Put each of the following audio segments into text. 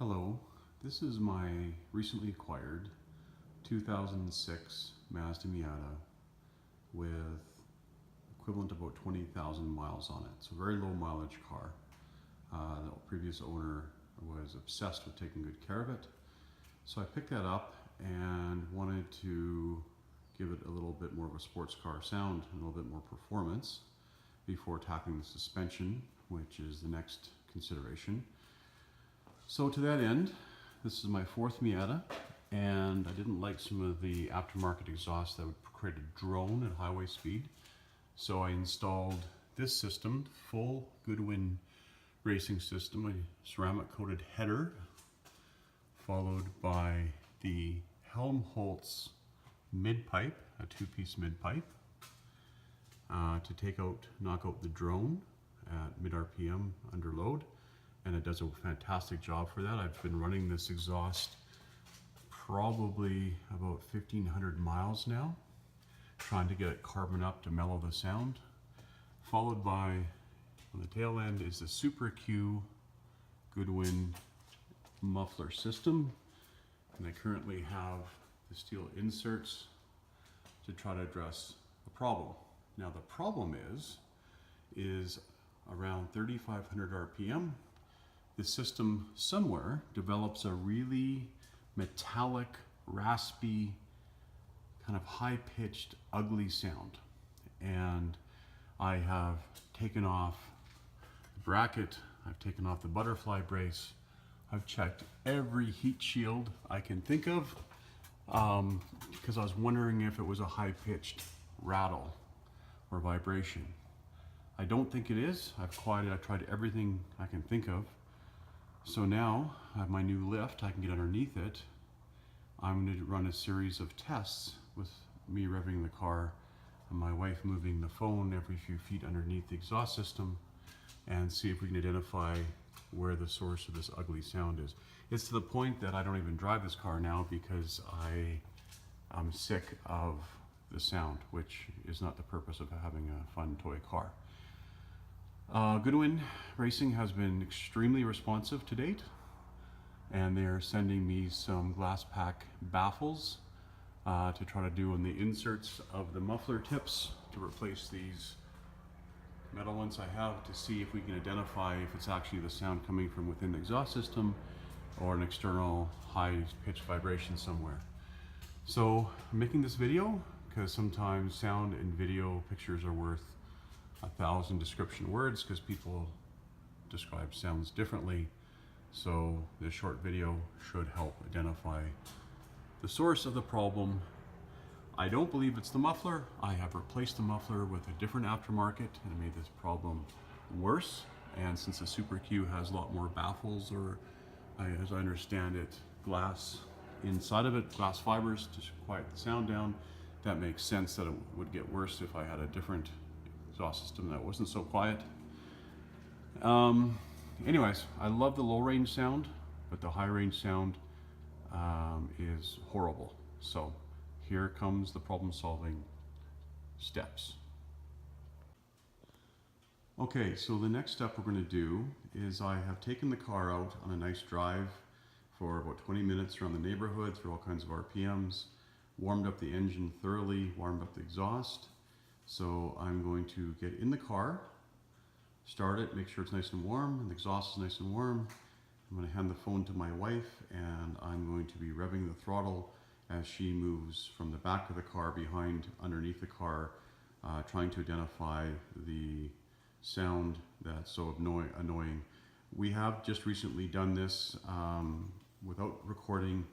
Hello, this is my recently acquired 2006 Mazda Miata with equivalent to about 20,000 miles on it. So very low mileage car. The previous owner was obsessed with taking good care of it. So I picked that up and wanted to give it a little bit more of a sports car sound and a little bit more performance before tackling the suspension, which is the next consideration. So to that end, this is my fourth Miata, and I didn't like some of the aftermarket exhaust that would create a drone at highway speed. So I installed this system, full Goodwin Racing system, a ceramic coated header, followed by the Helmholtz mid-pipe, a two-piece mid-pipe, to knock out the drone at mid-RPM under load. And it does a fantastic job for that. I've been running this exhaust probably about 1,500 miles now, trying to get it carbon up to mellow the sound. Followed by, on the tail end, is the Super Q Goodwin muffler system. And I currently have the steel inserts to try to address the problem. Now the problem is around 3,500 RPM. The system somewhere develops a really metallic, raspy, kind of high-pitched, ugly sound. And I have taken off the bracket, I've taken off the butterfly brace, I've checked every heat shield I can think of, because I was wondering if it was a high-pitched rattle or vibration. I don't think it is. I've tried everything I can think of. So now I have my new lift, I can get underneath it. I'm going to run a series of tests with me revving the car and my wife moving the phone every few feet underneath the exhaust system and see if we can identify where the source of this ugly sound is. It's to the point that I don't even drive this car now because I'm sick of the sound, which is not the purpose of having a fun toy car. Goodwin Racing has been extremely responsive to date, and they're sending me some glass pack baffles to try to do on the inserts of the muffler tips to replace these metal ones I have, to see if we can identify if it's actually the sound coming from within the exhaust system or an external high-pitched vibration somewhere. So I'm making this video because sometimes sound and video pictures are worth 1,000 description words, because people describe sounds differently. So this short video should help identify the source of the problem. I don't believe it's the muffler. I have replaced the muffler with a different aftermarket and it made this problem worse. And since the Super Q has a lot more baffles, or as I understand it, glass inside of it, glass fibers to quiet the sound down, that makes sense that it would get worse if I had a different exhaust system that wasn't so quiet. Anyways, I love the low range sound, but the high range sound is horrible. So here comes the problem solving steps. Okay, so the next step we're going to do is I have taken the car out on a nice drive for about 20 minutes around the neighborhood through all kinds of RPMs, warmed up the engine thoroughly, warmed up the exhaust. So I'm going to get in the car, start it, make sure it's nice and warm, and the exhaust is nice and warm. I'm going to hand the phone to my wife, and I'm going to be revving the throttle as she moves from the back of the car underneath the car, trying to identify the sound that's so annoying. We have just recently done this without recording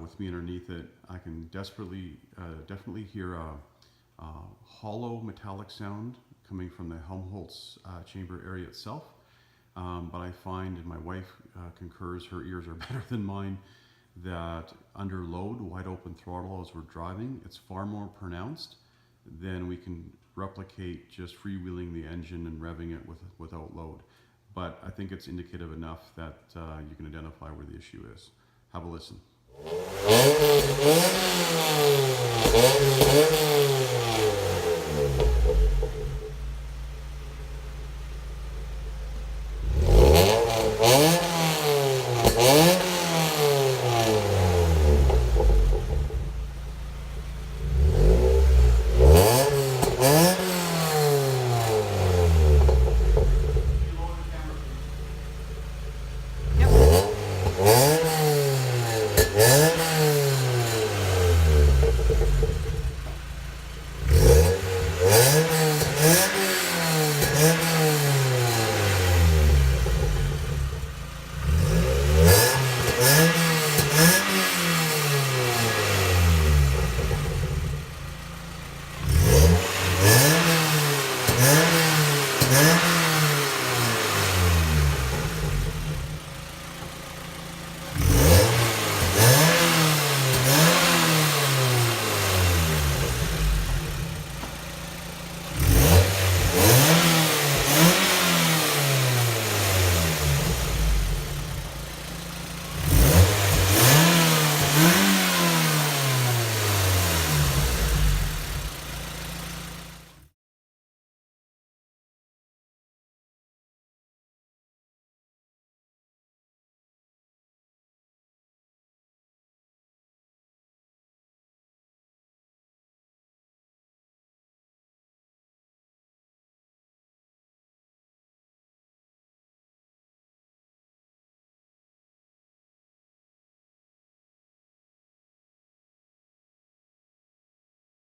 with me underneath it. I can definitely hear a hollow metallic sound coming from the Helmholtz chamber area itself, but I find, and my wife concurs, her ears are better than mine, that under load, wide open throttle as we're driving, it's far more pronounced than we can replicate just freewheeling the engine and revving it without load. But I think it's indicative enough that you can identify where the issue is. Have a listen.